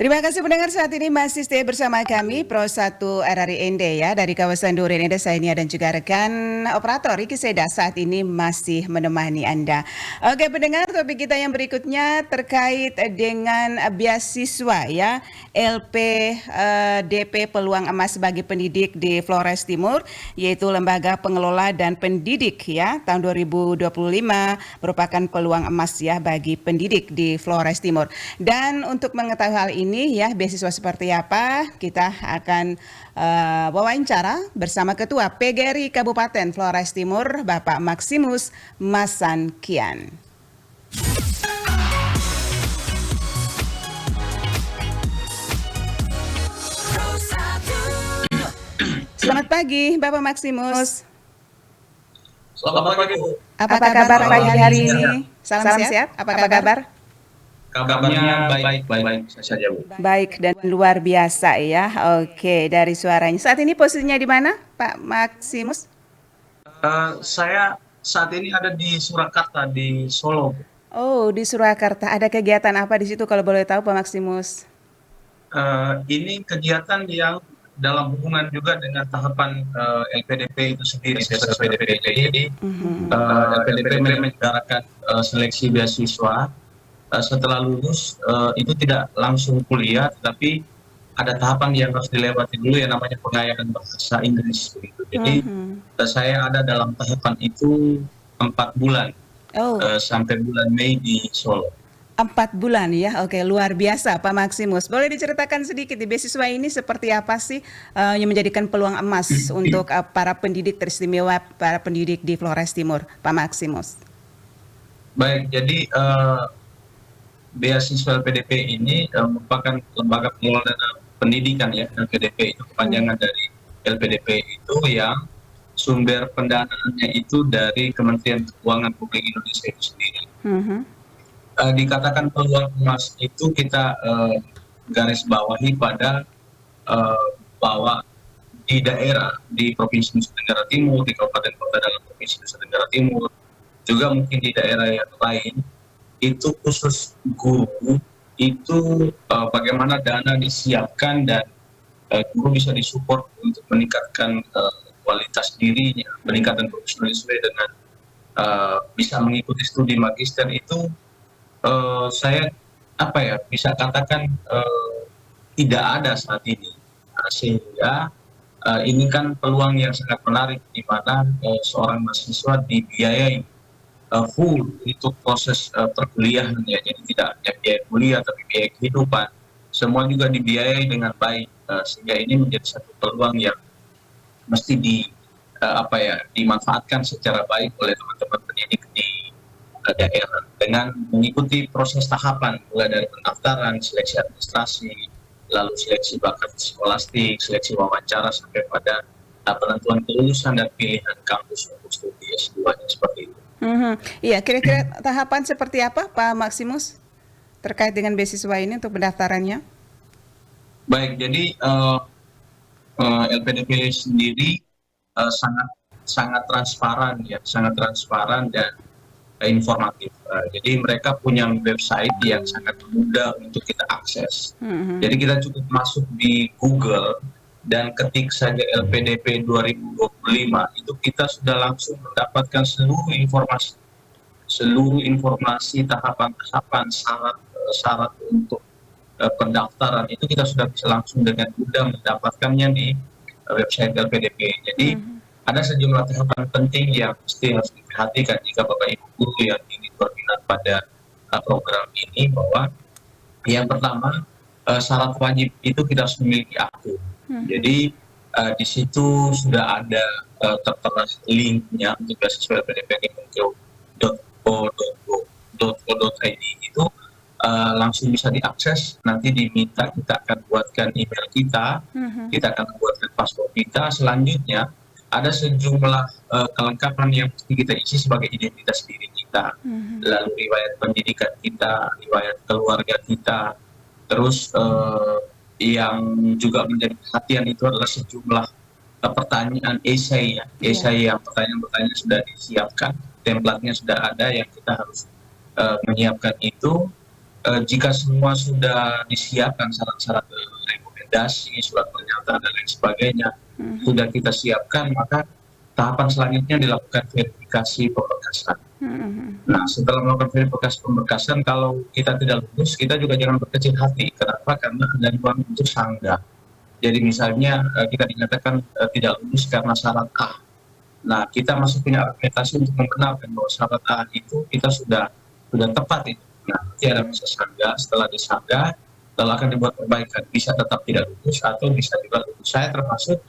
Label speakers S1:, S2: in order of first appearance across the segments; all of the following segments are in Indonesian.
S1: Terima kasih pendengar, saat ini masih stay bersama kami Pro 1 RRI Ende ya dari kawasan Duren Ende, saya Nia dan juga rekan operator Riki Seda saat ini masih menemani Anda. Oke pendengar, topik kita yang berikutnya terkait dengan beasiswa ya, LPDP Peluang Emas bagi Pendidik di Flores Timur, yaitu Lembaga Pengelola dan Pendidik ya, tahun 2025 merupakan peluang emas ya bagi pendidik di Flores Timur. Dan untuk mengetahui hal ini ya, beasiswa seperti apa, kita akan wawancara bersama Ketua PGRI Kabupaten Flores Timur, Bapak Maximus Masankian. Selamat pagi, Bapak Maximus.
S2: Selamat pagi, Bu.
S1: Apa kabar pagi hari ini? Salam sehat. Apa kabar?
S2: Kabarnya baik saja, Bu.
S1: Baik dan luar biasa ya. Oke, dari suaranya. Saat ini posisinya di mana, Pak Maximus?
S2: Saya saat ini ada di Surakarta di Solo, Bu.
S1: Oh, di Surakarta. Ada kegiatan apa di situ kalau boleh tahu, Pak Maximus?
S2: Ini kegiatan yang dalam hubungan juga dengan tahapan LPDP itu sendiri. Jadi LPDP menyelenggarakan seleksi beasiswa. Setelah lulus itu tidak langsung kuliah, tapi ada tahapan yang harus dilewati dulu yang namanya pengayaan bahasa Inggris begitu. Jadi saya ada dalam tahapan itu 4 bulan sampai bulan Mei di Solo.
S1: 4 bulan ya, oke, luar biasa Pak Maximus. Boleh diceritakan sedikit di beasiswa ini seperti apa sih yang menjadikan peluang emas untuk para pendidik teristimewa, para pendidik di Flores Timur, Pak Maximus?
S2: Baik, jadi beasiswa LPDP ini merupakan lembaga pengelola dana pendidikan ya. LPDP itu kepanjangan dari LPDP itu yang sumber pendanaannya itu dari Kementerian Keuangan Republik Indonesia itu sendiri. Dikatakan peluang emas itu kita garis bawahi pada bahwa di daerah, di Provinsi Nusa Tenggara Timur, di kabupaten kota dalam Provinsi Nusa Tenggara Timur, juga mungkin di daerah yang lain, itu khusus guru itu bagaimana dana disiapkan dan guru bisa disupport untuk meningkatkan kualitas dirinya, peningkatan profesionalisme dengan bisa mengikuti studi magister itu saya bisa katakan tidak ada saat ini, sehingga ini kan peluang yang sangat menarik di mana seorang mahasiswa dibiayai full untuk proses perkuliahan ya, jadi tidak hanya biaya kuliah tapi biaya kehidupan semua juga dibiayai dengan baik, sehingga ini menjadi satu peluang yang mesti dimanfaatkan secara baik oleh teman-teman pendidik di daerah dengan mengikuti proses tahapan mulai dari pendaftaran, seleksi administrasi, lalu seleksi bakat skolastik, seleksi wawancara sampai pada penentuan kelulusan dan pilihan kampus untuk studi S2-nya seperti itu.
S1: Iya, kira-kira tahapan seperti apa Pak Maximus terkait dengan beasiswa ini untuk pendaftarannya?
S2: Baik, jadi LPDP sendiri sangat transparan ya, sangat transparan dan informatif. Jadi mereka punya website yang sangat mudah untuk kita akses. Jadi kita cukup masuk di Google dan ketik saja LPDP 2025 itu kita sudah langsung mendapatkan seluruh informasi tahapan-tahapan syarat untuk pendaftaran itu kita sudah bisa langsung dengan mudah mendapatkannya di website LPDP. Jadi ada sejumlah tahapan penting yang mesti harus diperhatikan jika Bapak Ibu guru yang ingin berminat pada program ini, bahwa yang pertama syarat wajib itu kita harus memiliki akun. Jadi di situ sudah ada tertera linknya untuk beasiswa lpdp.go.id itu langsung bisa diakses. Nanti diminta kita akan buatkan email kita akan buatkan paspor kita. Selanjutnya ada sejumlah kelengkapan yang mesti kita isi sebagai identitas diri kita, lalu riwayat pendidikan kita, riwayat keluarga kita, terus yang juga menjadi perhatian itu adalah sejumlah pertanyaan esai ya, yang pertanyaan-pertanyaan sudah disiapkan, template-nya sudah ada, yang kita harus menyiapkan itu. jika semua sudah disiapkan syarat-syarat rekomendasi, surat pernyataan dan lain sebagainya sudah kita siapkan, maka tahapan selanjutnya dilakukan verifikasi pemberkasan. Nah, setelah melakukan verifikasi pemberkasan, kalau kita tidak lulus, kita juga jangan berkecil hati. Kenapa? Karena ada ruang untuk sanggah. Jadi misalnya kita dinyatakan tidak lulus karena syarat A. Nah, kita masih punya argumentasi untuk membenarkan bahwa syarat A itu kita sudah tepat itu. Nah, nanti ada masa sanggah. Setelah disanggah, setelah akan dibuat perbaikan, bisa tetap tidak lulus atau bisa juga lulus. Saya termasuk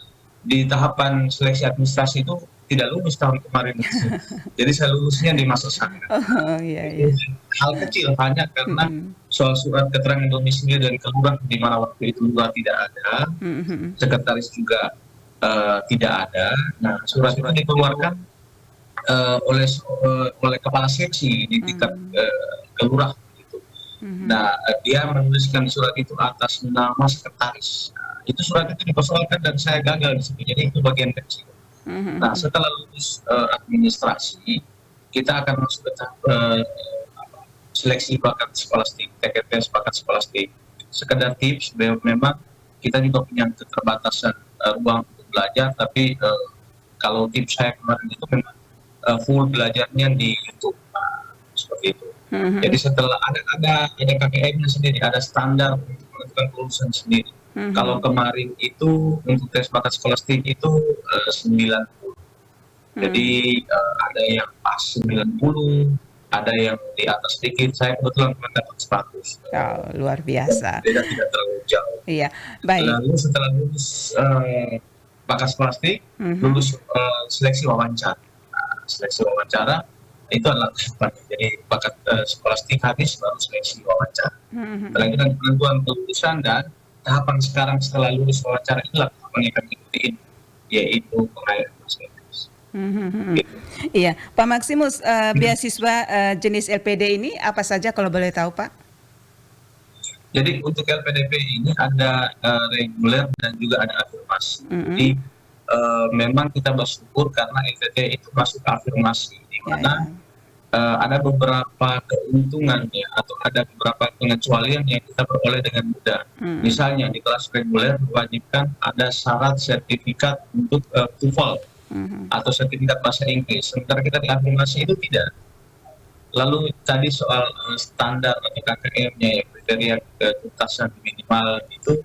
S2: di tahapan seleksi administrasi itu tidak lulus tahun kemarin. Jadi saya lulusnya di masa sanggah.
S1: Oh, iya, iya.
S2: Hal kecil hanya karena soal surat keterangan domisili dari kelurahan di mana waktu itu juga tidak ada, sekretaris juga tidak ada. Nah, surat itu dikeluarkan oleh kepala seksi di tingkat kelurahan gitu. Nah, dia menuliskan surat itu atas nama sekretaris. Nah, itu surat itu dipersoalkan dan saya gagal di situ. Jadi itu bagian kecil. Nah, setelah lulus administrasi, kita akan masuk ke tahap seleksi bakat skolastik, TKTS bakat skolastik. Sekedar tips, memang kita juga punya keterbatasan ruang untuk belajar, tapi kalau tips saya kemarin itu memang full belajarnya di YouTube, seperti itu. Jadi setelah ada KKM-nya sendiri, ada standar untuk menentukan kelulusan sendiri. Kalau kemarin itu untuk tes bakat skolastik itu 90. Jadi ada yang pas 90, ada yang di atas sedikit. Saya kebetulan mendapat 100.
S1: Oh, luar biasa.
S2: Beda tidak terlalu jauh.
S1: Iya, baik.
S2: Lalu setelah lulus bakat skolastik, lulus seleksi wawancara. Nah, seleksi wawancara itu adalah tahapan. Jadi bakat skolastik habis baru seleksi wawancara. Setelah itu dan penentuan kelulusan dan tahapan sekarang setelah lulus wawancara itulah tahapan yang kami ikutin, yaitu pengalihan masyarakat.
S1: Iya, Pak Maximus, beasiswa jenis LPD ini apa saja kalau boleh tahu, Pak?
S2: Jadi untuk LPDP ini ada reguler dan juga ada afirmasi. Jadi memang kita bersyukur karena LPD itu masuk afirmasi, di mana ada beberapa keuntungan ya, atau ada beberapa pengecualian yang kita peroleh dengan mudah. Misalnya di kelas reguler diwajibkan ada syarat sertifikat untuk TOEFL atau sertifikat bahasa Inggris. Sementara kita di afirmasi itu tidak. Lalu tadi soal standar atau KKM-nya ya, kriteria ketuntasan minimal itu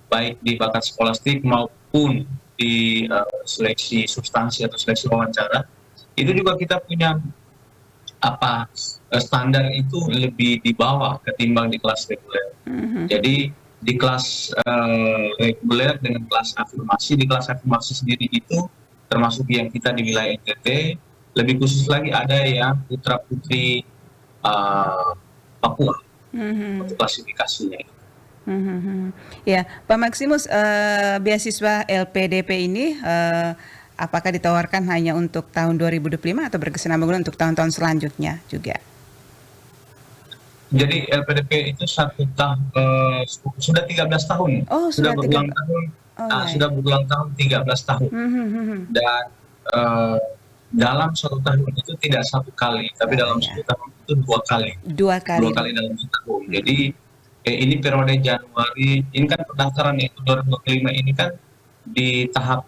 S2: baik di bakat skolastik maupun di seleksi substansi atau seleksi wawancara, itu juga kita punya standar itu lebih di bawah ketimbang di kelas reguler. Jadi di kelas reguler dengan kelas afirmasi, di kelas afirmasi sendiri itu termasuk yang kita di wilayah NTT, lebih khusus lagi ada yang putra putri Papua untuk klasifikasinya.
S1: Ya, Pak Maximus, beasiswa LPDP ini apakah ditawarkan hanya untuk tahun 2025 atau berkesinambungan untuk tahun-tahun selanjutnya juga?
S2: Jadi LPDP itu sudah 13 tahun.
S1: Oh,
S2: sudah berulang tahun. Sudah berulang tahun 13 tahun. Dan dalam satu tahun itu tidak satu kali, tapi dalam satu tahun itu 2 kali. 2 kali dalam satu tahun. Jadi ini periode Januari, ini kan pendaftaran itu 2025 ini kan di tahap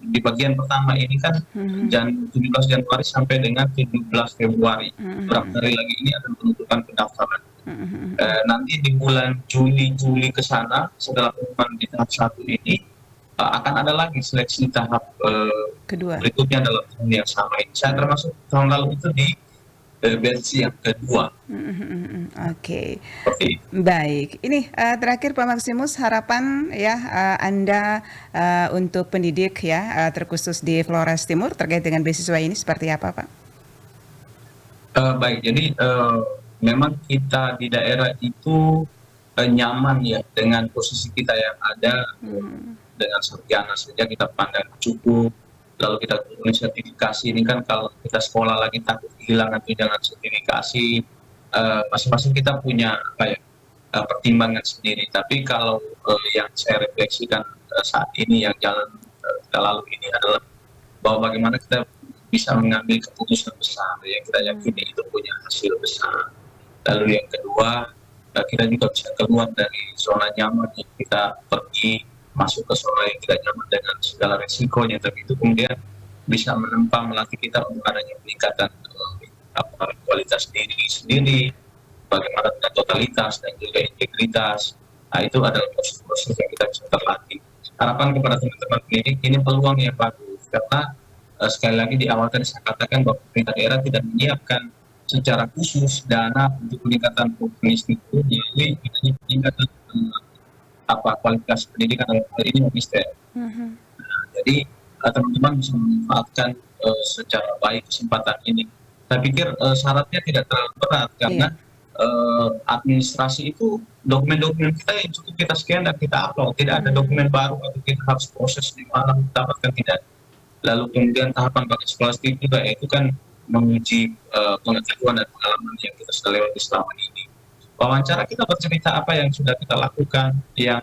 S2: di bagian pertama ini kan 17 Januari sampai dengan 17 Februari. Berapa hari lagi ini akan penentukan pendaftaran. Nanti di bulan Juli ke sana setelah pengumuman di tahap 1 ini akan ada lagi seleksi tahap
S1: kedua
S2: berikutnya dalam tahun yang sama ini. Saya termasuk tahun lalu itu di versi yang kedua.
S1: Oke. Baik. Ini terakhir Pak Maximus, harapan ya Anda untuk pendidik ya terkhusus di Flores Timur terkait dengan beasiswa ini seperti apa, Pak?
S2: Baik. Jadi memang kita di daerah itu nyaman ya dengan posisi kita yang ada, dengan sarjana saja kita pandang cukup. Lalu kita punya sertifikasi ini kan kalau kita sekolah lagi takut kehilangan tunjangan sertifikasi, masing-masing kita punya pertimbangan sendiri. Tapi kalau yang saya refleksikan saat ini yang jalan kita lalu ini adalah bahwa bagaimana kita bisa mengambil keputusan besar yang kita yakini itu punya hasil besar. Lalu yang kedua, kita juga bisa keluar dari zona nyaman yang kita pergi masuk ke zona yang tidak nyaman dengan segala resikonya, tapi itu kemudian bisa melatih kita untuk adanya peningkatan kualitas diri sendiri, bagaimana dengan totalitas dan juga integritas. Nah, itu adalah proses-proses yang kita bisa terlatih. Harapan kepada teman-teman pendidik, ini peluang yang bagus, karena sekali lagi di awal tadi saya katakan bahwa pemerintah daerah tidak menyiapkan secara khusus dana untuk peningkatan profesionalisme itu melalui peningkatan kualitas pendidikan dalam hal ini magister. Jadi teman-teman bisa memanfaatkan secara baik kesempatan ini. Saya pikir syaratnya tidak terlalu berat, karena administrasi itu dokumen-dokumen kita yang cukup kita scan dan kita upload, tidak ada dokumen baru atau kita harus proses di mana mendapatkan, tidak. Lalu kemudian tahapan paket skolastik juga, yaitu kan menguji pengetahuan dan pengalaman yang kita sudah lewati selama ini. Wawancara kita bercerita apa yang sudah kita lakukan, yang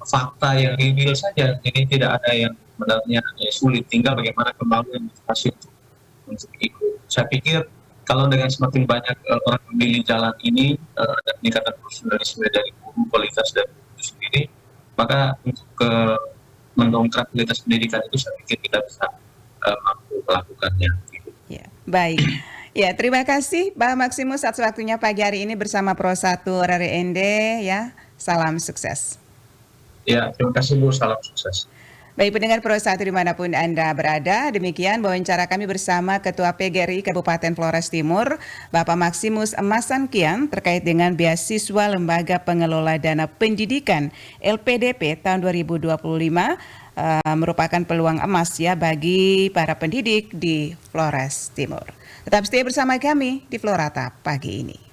S2: fakta yang real saja, jadi tidak ada yang sebenarnya sulit, tinggal bagaimana kembali motivasi untuk ikut. Saya pikir kalau dengan semakin banyak orang memilih jalan ini dan peningkatan profesionalisme dari guru, kualitas dari guru sendiri, maka untuk mendongkrak kualitas pendidikan itu saya pikir kita bisa mampu melakukannya.
S1: Ya, baik. Ya, terima kasih Pak Maximus atas waktunya pagi hari ini bersama Pro 1 RRND ya. Salam sukses.
S2: Ya, terima kasih Bu, salam sukses.
S1: Baik pendengar Pro 1 dimanapun Anda berada, demikian wawancara kami bersama Ketua PGRI Kabupaten Flores Timur, Bapak Maximus Masankian, terkait dengan beasiswa Lembaga Pengelola Dana Pendidikan LPDP tahun 2025, merupakan peluang emas ya bagi para pendidik di Flores Timur. Tetap stay bersama kami di Florata pagi ini.